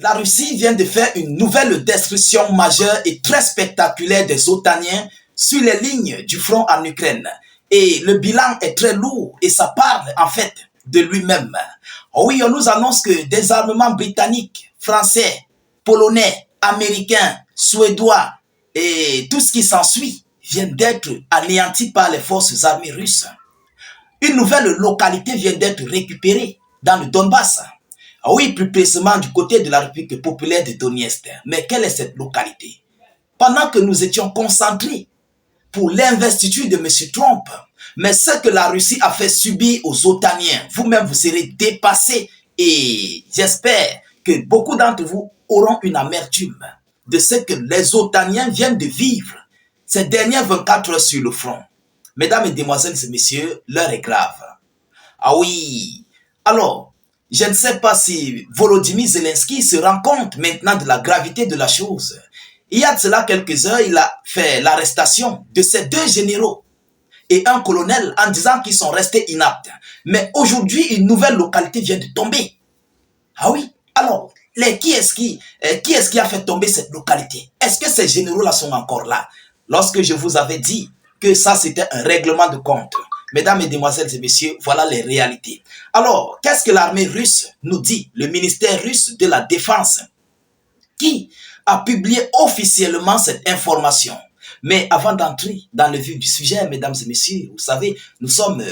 La Russie vient de faire une nouvelle destruction majeure et très spectaculaire des Otaniens sur les lignes du front en Ukraine. Et le bilan est très lourd et ça parle en fait de lui-même. Oui, on nous annonce que des armements britanniques, français, polonais, américains, suédois et tout ce qui s'ensuit viennent d'être anéantis par les forces armées russes. Une nouvelle localité vient d'être récupérée dans le Donbass. Oui, plus précisément du côté de la République populaire de Donetsk. Mais quelle est cette localité? Pendant que nous étions concentrés pour l'investiture de M. Trump, mais ce que la Russie a fait subir aux Otaniens, vous-même vous serez dépassés et j'espère que beaucoup d'entre vous auront une amertume de ce que les Otaniens viennent de vivre ces dernières 24 heures sur le front. Mesdames, Mesdemoiselles et Messieurs, l'heure est grave. Ah oui, alors, je ne sais pas si Volodymyr Zelensky se rend compte maintenant de la gravité de la chose. Il y a de cela quelques heures, il a fait l'arrestation de ces deux généraux et un colonel en disant qu'ils sont restés inaptes. Mais aujourd'hui, une nouvelle localité vient de tomber. Ah oui, alors, qui est-ce qui a fait tomber cette localité? Est-ce que ces généraux-là sont encore là? Lorsque je vous avais dit que ça, c'était un règlement de compte. Mesdames, Mesdemoiselles et Messieurs, voilà les réalités. Alors, qu'est-ce que l'armée russe nous dit? Le ministère russe de la Défense, qui a publié officiellement cette information. Mais avant d'entrer dans le vif du sujet, mesdames et messieurs, vous savez, nous sommes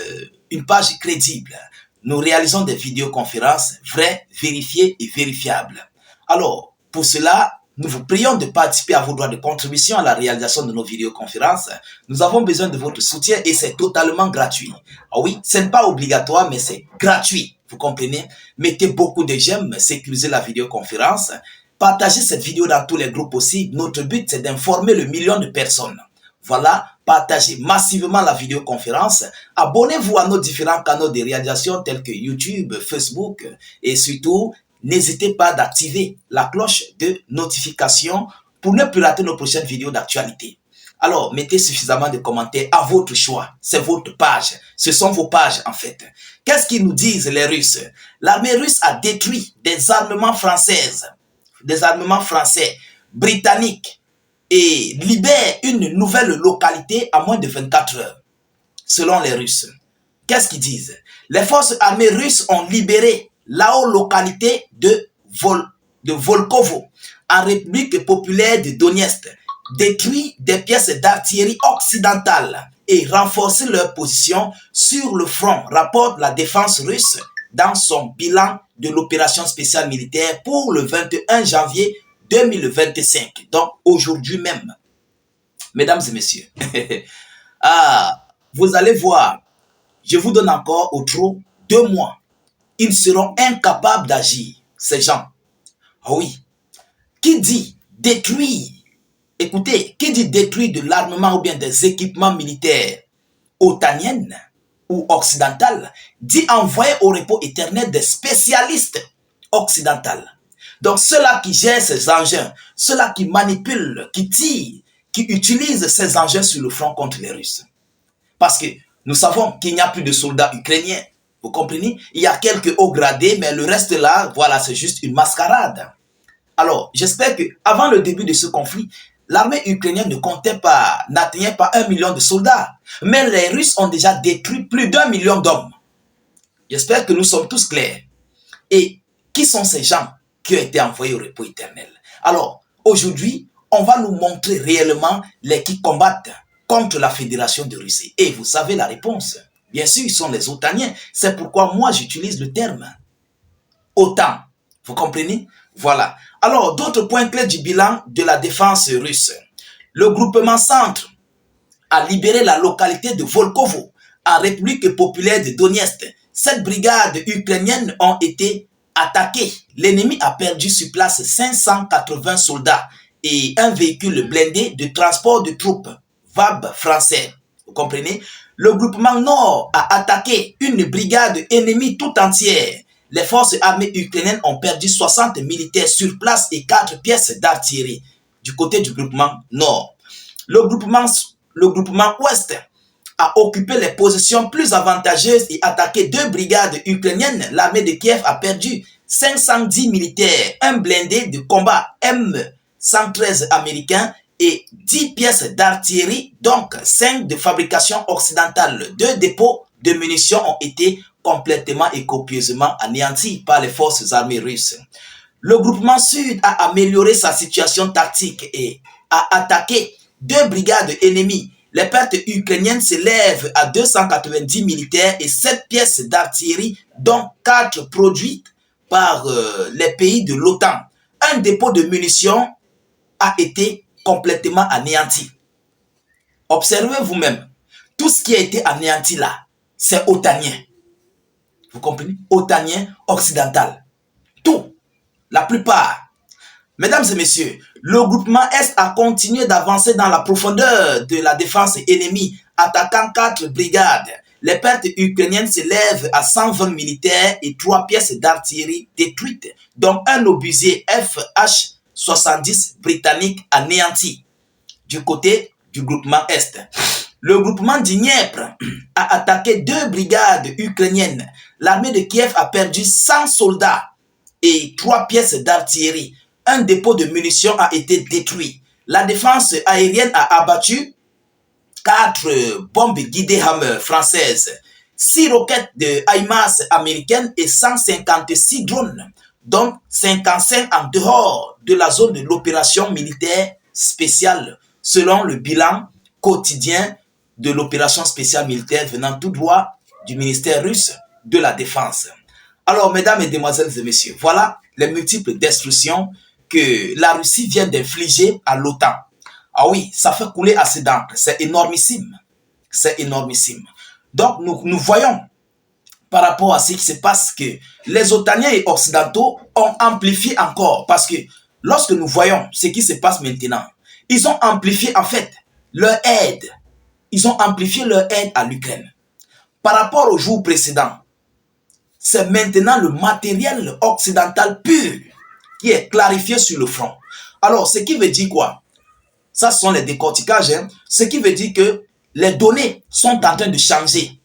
une page crédible. Nous réalisons des vidéoconférences vraies, vérifiées et vérifiables. Alors, pour cela, nous vous prions de participer à vos droits de contribution à la réalisation de nos vidéoconférences. Nous avons besoin de votre soutien et c'est totalement gratuit. Ah oui, ce n'est pas obligatoire, mais c'est gratuit. Vous comprenez? Mettez beaucoup de j'aime, sécurisez la vidéoconférence. Partagez cette vidéo dans tous les groupes possibles. Notre but, c'est d'informer le million de personnes. Voilà, partagez massivement la vidéoconférence. Abonnez-vous à nos différents canaux de réalisation tels que YouTube, Facebook et surtout, n'hésitez pas d'activer la cloche de notification pour ne plus rater nos prochaines vidéos d'actualité. Alors, mettez suffisamment de commentaires à votre choix. C'est votre page. Ce sont vos pages, en fait. Qu'est-ce qu'ils nous disent, les Russes? L'armée russe a détruit des armements français, britanniques, et libère une nouvelle localité à moins de 24 heures, selon les Russes. Qu'est-ce qu'ils disent? Les forces armées russes ont libéré la haute localité de Volkovo, en République populaire de Donetsk, détruit des pièces d'artillerie occidentales et renforcé leur position sur le front, rapporte la défense russe dans son bilan de l'opération spéciale militaire pour le 21 janvier 2025, donc aujourd'hui même. Mesdames et messieurs, vous allez voir, je vous donne encore au trop 2 mois. Ils seront incapables d'agir, ces gens. Ah oui, qui dit détruire, écoutez, qui dit détruire de l'armement ou bien des équipements militaires otaniens ou occidentales, dit envoyer au repos éternel des spécialistes occidentaux. Donc ceux-là qui gèrent ces engins, ceux-là qui manipulent, qui tirent, qui utilisent ces engins sur le front contre les Russes. Parce que nous savons qu'il n'y a plus de soldats ukrainiens. Vous comprenez? Il y a quelques hauts gradés, mais le reste là, voilà, c'est juste une mascarade. Alors, j'espère qu'avant le début de ce conflit, l'armée ukrainienne n'atteignait pas 1 million de soldats. Mais les Russes ont déjà détruit plus d'1 million d'hommes. J'espère que nous sommes tous clairs. Et qui sont ces gens qui ont été envoyés au repos éternel? Alors, aujourd'hui, on va nous montrer réellement les qui combattent contre la Fédération de Russie. Et vous savez la réponse. Bien sûr, ils sont les Otaniens. C'est pourquoi moi, j'utilise le terme OTAN. Vous comprenez? Voilà. Alors, d'autres points clés du bilan de la défense russe. Le groupement Centre a libéré la localité de Volkovo, en République populaire de Donetsk. Cette brigade ukrainienne ont été attaquées. L'ennemi a perdu sur place 580 soldats et un véhicule blindé de transport de troupes, VAB français. Vous comprenez? Le groupement Nord a attaqué une brigade ennemie tout entière. Les forces armées ukrainiennes ont perdu 60 militaires sur place et 4 pièces d'artillerie du côté du groupement Nord. Le groupement Ouest a occupé les positions plus avantageuses et attaqué 2 brigades ukrainiennes. L'armée de Kiev a perdu 510 militaires, un blindé de combat M113 américain et 10 pièces d'artillerie, donc 5 de fabrication occidentale. 2 dépôts de munitions ont été complètement et copieusement anéantis par les forces armées russes. Le groupement sud a amélioré sa situation tactique et a attaqué 2 brigades ennemies. Les pertes ukrainiennes s'élèvent à 290 militaires et 7 pièces d'artillerie, dont 4 produites par les pays de l'OTAN. Un dépôt de munitions a été complètement anéanti. Observez vous-même, tout ce qui a été anéanti là, c'est otanien. Vous comprenez? Otanien occidental. Tout, la plupart. Mesdames et messieurs, le groupement Est a continué d'avancer dans la profondeur de la défense ennemie, attaquant 4 brigades. Les pertes ukrainiennes s'élèvent à 120 militaires et 3 pièces d'artillerie détruites, dont un obusier FH-70 britannique anéanti du côté du groupement Est. Le groupement Dniepr a attaqué 2 brigades ukrainiennes. L'armée de Kiev a perdu 100 soldats et 3 pièces d'artillerie. Un dépôt de munitions a été détruit. La défense aérienne a abattu 4 bombes guidées Hammer françaises, 6 roquettes de HIMARS américaines et 156 drones, dont 55 en dehors de la zone de l'opération militaire spéciale, selon le bilan quotidien de l'opération spéciale militaire venant tout droit du ministère russe de la Défense. Alors, mesdames, mesdemoiselles et messieurs, voilà les multiples destructions que la Russie vient d'infliger à l'OTAN. Ah oui, ça fait couler assez d'encre. C'est énormissime. C'est énormissime. Donc, nous voyons par rapport à ce qui se passe que les Otaniens et Occidentaux ont amplifié encore. Parce que lorsque nous voyons ce qui se passe maintenant, ils ont amplifié en fait leur aide. Ils ont amplifié leur aide à l'Ukraine. Par rapport au jour précédent, c'est maintenant le matériel occidental pur qui est clarifié sur le front. Alors, ce qui veut dire quoi? Ça, ce sont les décorticages. Hein. Ce qui veut dire que les données sont en train de changer.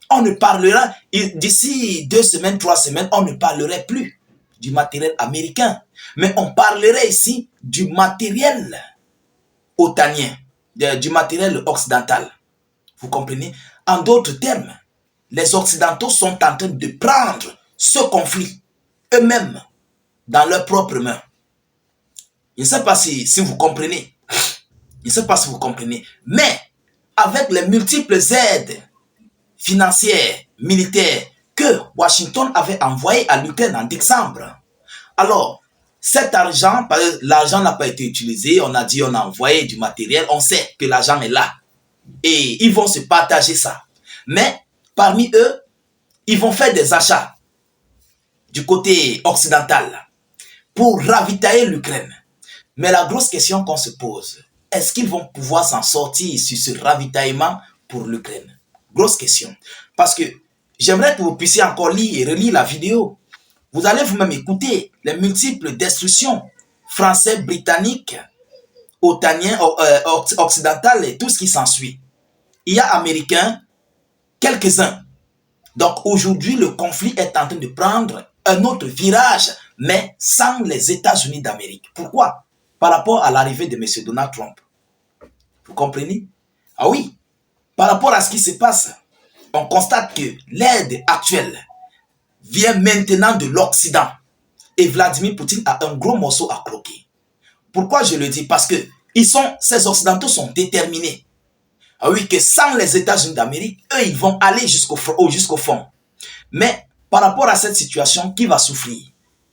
On ne parlera, d'ici 2 semaines, 3 semaines, on ne parlerait plus du matériel américain. Mais on parlerait ici du matériel otanien, du matériel occidental. Vous comprenez? En d'autres termes, les Occidentaux sont en train de prendre ce conflit eux-mêmes dans leurs propres mains. Je ne sais pas si vous comprenez. Je ne sais pas si vous comprenez. Mais avec les multiples aides financières, militaires que Washington avait envoyées à l'Ukraine en décembre. Alors, cet argent, l'argent n'a pas été utilisé. On a dit on a envoyé du matériel. On sait que l'argent est là. Et ils vont se partager ça. Mais parmi eux, ils vont faire des achats du côté occidental pour ravitailler l'Ukraine. Mais la grosse question qu'on se pose, est-ce qu'ils vont pouvoir s'en sortir sur ce ravitaillement pour l'Ukraine? Grosse question. Parce que j'aimerais que vous puissiez encore lire et relire la vidéo. Vous allez vous-même écouter les multiples destructions français, britanniques, otaniens, occidentales et tout ce qui s'ensuit. Il y a américains, quelques-uns. Donc aujourd'hui, le conflit est en train de prendre un autre virage, mais sans les États-Unis d'Amérique. Pourquoi? Par rapport à l'arrivée de M. Donald Trump. Vous comprenez? Ah oui, par rapport à ce qui se passe, on constate que l'aide actuelle vient maintenant de l'Occident. Et Vladimir Poutine a un gros morceau à croquer. Pourquoi je le dis? Parce que ces Occidentaux sont déterminés. Ah oui, que sans les États-Unis d'Amérique, eux, ils vont aller jusqu'au fond. Mais par rapport à cette situation, qui va souffrir?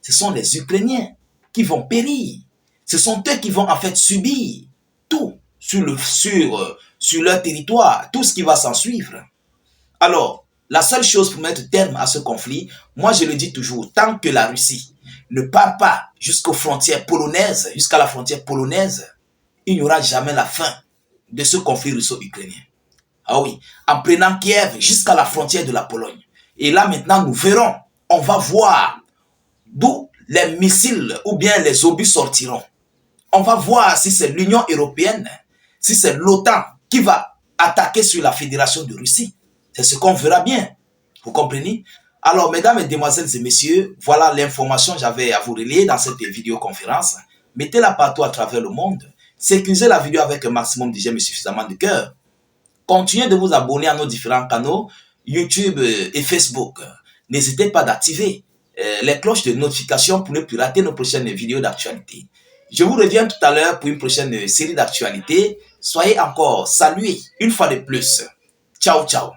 Ce sont les Ukrainiens qui vont périr. Ce sont eux qui vont en fait subir tout sur leur territoire, tout ce qui va s'en suivre. Alors, la seule chose pour mettre terme à ce conflit, moi je le dis toujours, tant que la Russie ne part pas jusqu'aux frontières polonaises, jusqu'à la frontière polonaise, il n'y aura jamais la fin de ce conflit russo-ukrainien. Ah oui, en prenant Kiev jusqu'à la frontière de la Pologne. Et là maintenant nous verrons, on va voir d'où les missiles ou bien les obus sortiront. On va voir si c'est l'Union européenne, si c'est l'OTAN qui va attaquer sur la Fédération de Russie. C'est ce qu'on verra bien. Vous comprenez? Alors, mesdames, mesdemoiselles et messieurs, voilà l'information que j'avais à vous relayer dans cette vidéoconférence. Mettez-la partout à travers le monde. Sécurisez la vidéo avec un maximum de j'aime et suffisamment de cœur. Continuez de vous abonner à nos différents canaux, YouTube et Facebook. N'hésitez pas d'activer les cloches de notification pour ne plus rater nos prochaines vidéos d'actualité. Je vous reviens tout à l'heure pour une prochaine série d'actualités. Soyez encore salués une fois de plus. Ciao, ciao.